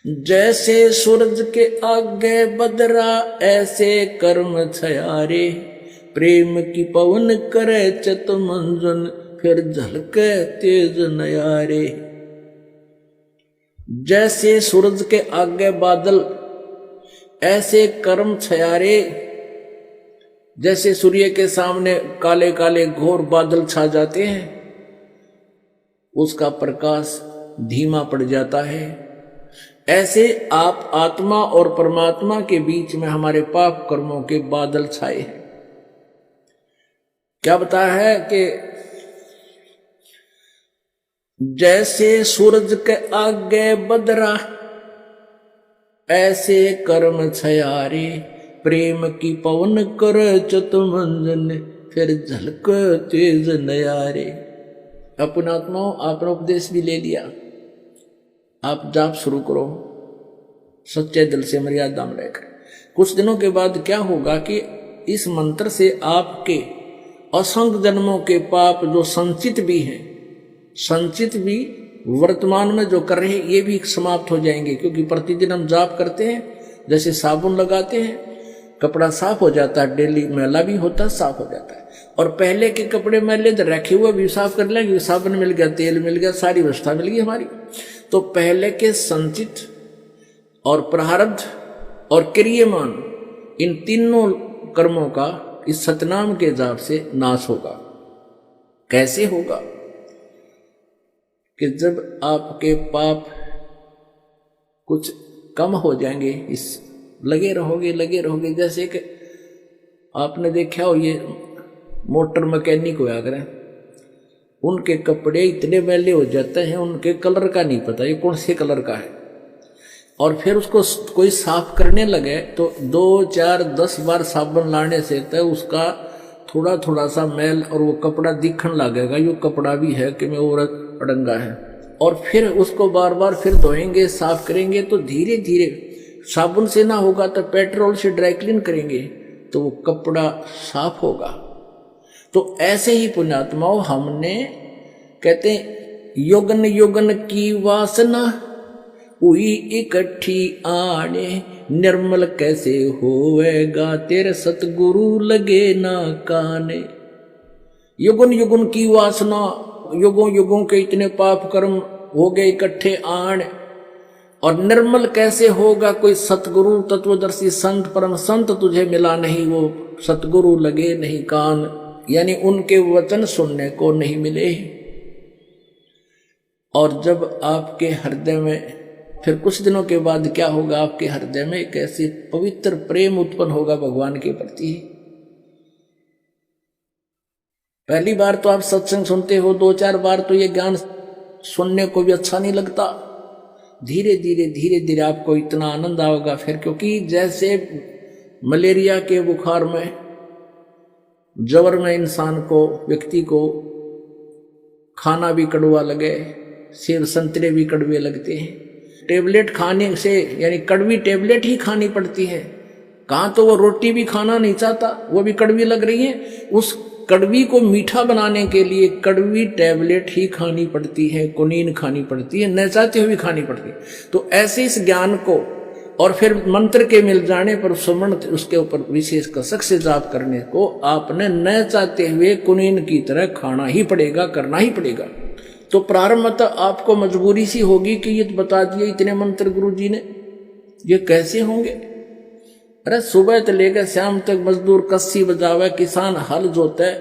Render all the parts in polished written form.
जैसे सूरज के आगे बदरा ऐसे कर्म छयारे, प्रेम की पवन करे चत मंजन फिर झलके तेज नयारे। जैसे सूरज के आगे बादल ऐसे कर्म छयारे, जैसे सूर्य के सामने काले काले घोर बादल छा जाते हैं, उसका प्रकाश धीमा पड़ जाता है, ऐसे आप आत्मा और परमात्मा के बीच में हमारे पाप कर्मों के बादल छाए हैं। क्या बताया है कि जैसे सूरज के आगे बदरा ऐसे कर्म छयारे, प्रेम की पवन कर चतुमंजन फिर झलक तेज नयारे। अपन आत्माओं, आपने उपदेश भी ले लिया, आप जाप शुरू करो सच्चे दिल से मर्यादा में रहकर। कुछ दिनों के बाद क्या होगा कि इस मंत्र से आपके असंख्य जन्मों के पाप जो संचित भी हैं, संचित भी वर्तमान में जो कर रहे हैं, ये भी समाप्त हो जाएंगे। क्योंकि प्रतिदिन हम जाप करते हैं, जैसे साबुन लगाते हैं कपड़ा साफ हो जाता है, डेली मैला भी होता है साफ हो जाता है। और पहले के कपड़े मैले रखे हुए भी साफ कर लेंगे, साबुन मिल गया, तेल मिल गया, सारी व्यवस्था मिल गई हमारी। तो पहले के संचित और प्रारब्ध और क्रियमान, इन तीनों कर्मों का इस सतनाम के जाप से नाश होगा। कैसे होगा? कि जब आपके पाप कुछ कम हो जाएंगे, इस लगे रहोगे। जैसे कि आपने देखा हो, ये मोटर मैकेनिक होया करें, उनके कपड़े इतने मैले हो जाते हैं, उनके कलर का नहीं पता ये कौन से कलर का है। और फिर उसको कोई साफ करने लगे तो 2, 4, 10 बार साबुन लाने से तो उसका थोड़ा थोड़ा सा मैल और वो कपड़ा दिखने लगेगा, ये कपड़ा भी है कि मैं औरत अड़ंगा है। और फिर उसको बार बार फिर धोएंगे, साफ करेंगे, तो धीरे धीरे साबुन से ना होगा तो पेट्रोल से ड्राई क्लीन करेंगे तो वो कपड़ा साफ होगा। तो ऐसे ही पुण्यात्माओं, हमने कहते हैं योगन योगन की वासना हुई इकट्ठी आने, निर्मल कैसे होवेगा तेरे सतगुरु लगे ना काने। युगन युगन की वासना, युगों युगों के इतने पाप कर्म हो गए इकट्ठे आने, और निर्मल कैसे होगा कोई सतगुरु तत्वदर्शी संत परम संत तुझे मिला नहीं, वो सतगुरु लगे नहीं कान, यानी उनके वचन सुनने को नहीं मिले। और जब आपके हृदय में फिर कुछ दिनों के बाद क्या होगा, आपके हृदय में एक ऐसी पवित्र प्रेम उत्पन्न होगा भगवान के प्रति। पहली बार तो आप सत्संग सुनते हो, 2-4 बार तो ये ज्ञान सुनने को भी अच्छा नहीं लगता। धीरे धीरे आपको इतना आनंद आएगा फिर, क्योंकि जैसे मलेरिया के बुखार में, जवर में इंसान को, व्यक्ति को खाना भी कड़वा लगे, सेब संतरे भी कड़वे लगते हैं, टेबलेट खाने से, यानी कड़वी टेबलेट ही खानी पड़ती है। कहाँ तो वो रोटी भी खाना नहीं चाहता, वो भी कड़वी लग रही है, उस कड़वी को मीठा बनाने के लिए कड़वी टेबलेट ही खानी पड़ती है, कुनीन खानी पड़ती है, न चाहते हुए भी खानी पड़ती है। तो ऐसे इस ज्ञान को, और फिर मंत्र के मिल जाने पर सुमन उसके ऊपर विशेष कसक से जाप करने को आपने न चाहते हुए कुनीन की तरह खाना ही पड़ेगा, करना ही पड़ेगा। तो प्रारंभ में तो आपको मजबूरी सी होगी कि ये बता दिए इतने मंत्र गुरु जी ने, ये कैसे होंगे। अरे सुबह से लेकर शाम तक मजदूर कस्सी बजावे, किसान हल जोते,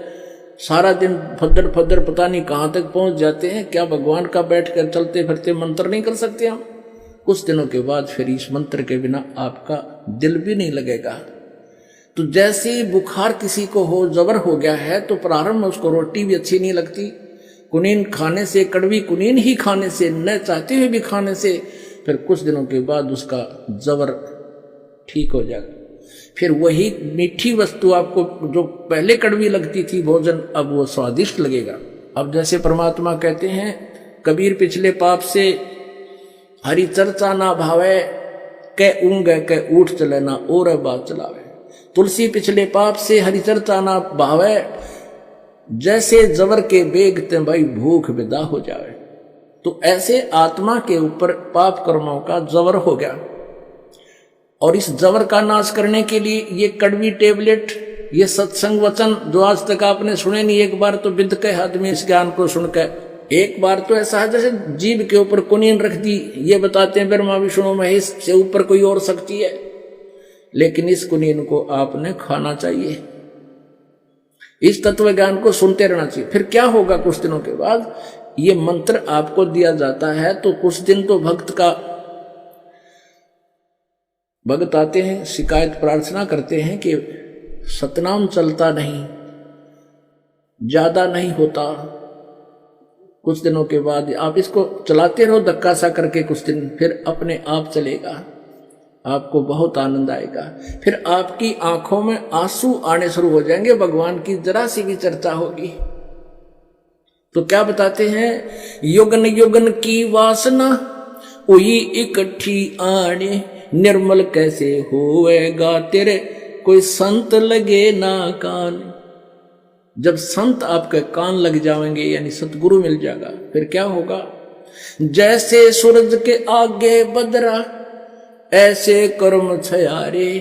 सारा दिन फदर फदर पता नहीं कहाँ तक पहुंच जाते हैं। क्या भगवान का बैठ कर चलते फिरते मंत्र नहीं कर सकते हम? कुछ दिनों के बाद फिर इस मंत्र के बिना आपका दिल भी नहीं लगेगा। तो जैसे ही बुखार किसी को हो, जबर हो गया है, तो प्रारंभ में उसको रोटी भी अच्छी नहीं लगती, कुनीन खाने से, कड़वी कुनीन ही खाने से, न चाहते हुए भी खाने से, फिर कुछ दिनों के बाद उसका जबर ठीक हो जाएगा। फिर वही मीठी वस्तु आपको जो पहले कड़वी लगती थी भोजन, अब वो स्वादिष्ट लगेगा। अब जैसे परमात्मा कहते हैं, कबीर पिछले पाप से हरि चर्चा ना भावे, कै ऊँग कै ऊठ चले ना और बात चलावे। तुलसी पिछले पाप से हरि चर्चा ना भावे, जैसे जबर के बेग ते भाई भूख विदा हो जावे। तो ऐसे आत्मा के ऊपर पाप कर्मों का जबर हो गया, और इस जबर का नाश करने के लिए ये कड़वी टेबलेट, ये सत्संग वचन जो आज तक आपने सुने नहीं, एक बार तो बिंद के आदमी इस ज्ञान को सुनकर, एक बार तो ऐसा है जैसे जीभ के ऊपर कुनीन रख दी, ये बताते हैं ब्रह्मा विष्णु महेश से ऊपर कोई और शक्ति है, लेकिन इस कुनीन को आपने खाना चाहिए, इस तत्व ज्ञान को सुनते रहना चाहिए। फिर क्या होगा, कुछ दिनों के बाद ये मंत्र आपको दिया जाता है, तो कुछ दिन तो भक्त आते हैं, शिकायत प्रार्थना करते हैं कि सतनाम चलता नहीं, ज्यादा नहीं होता। कुछ दिनों के बाद आप इसको चलाते रहो धक्का सा करके कुछ दिन, फिर अपने आप चलेगा, आपको बहुत आनंद आएगा। फिर आपकी आंखों में आंसू आने शुरू हो जाएंगे, भगवान की जरा सी भी चर्चा होगी। तो क्या बताते हैं, युगन युगन की वासना हुई इकट्ठी आने, निर्मल कैसे होएगा तेरे कोई संत लगे ना कान। जब संत आपके कान लग जाएंगे, यानी सतगुरु मिल जाएगा, फिर क्या होगा, जैसे सूरज के आगे बदरा ऐसे कर्म छयारे,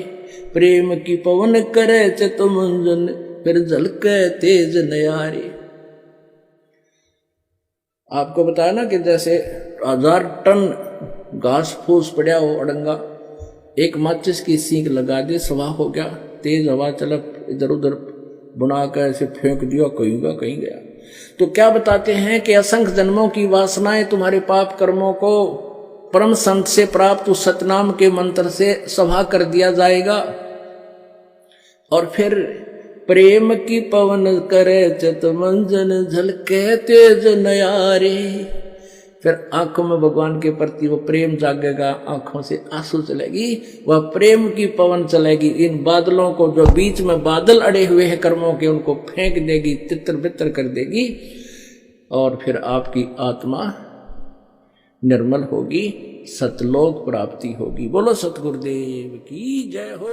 प्रेम की पवन करे चितमंजन फिर झलके तेज नयारे। आपको बताया ना कि जैसे 1000 टन घास फूस पड़ा हो अड़ंगा, एक माचिस की सींक लगा दे, सवा हो गया, तेज हवा चलक इधर उधर बुना कर ऐसे फेंक दिया, कहीं गया। तो क्या बताते हैं कि असंख्य जन्मों की वासनाएं तुम्हारे पाप कर्मों को परम संत से प्राप्त उस सतनाम के मंत्र से सभा कर दिया जाएगा, और फिर प्रेम की पवन करे चितमंजन झलके तेज नयारे। फिर आंखों में भगवान के प्रति वो प्रेम जागेगा, आंखों से आंसू चलेगी, वह प्रेम की पवन चलेगी, इन बादलों को जो बीच में बादल अड़े हुए हैं कर्मों के, उनको फेंक देगी, तितर बितर कर देगी, और फिर आपकी आत्मा निर्मल होगी, सतलोक प्राप्ति होगी। बोलो सतगुरुदेव की जय हो।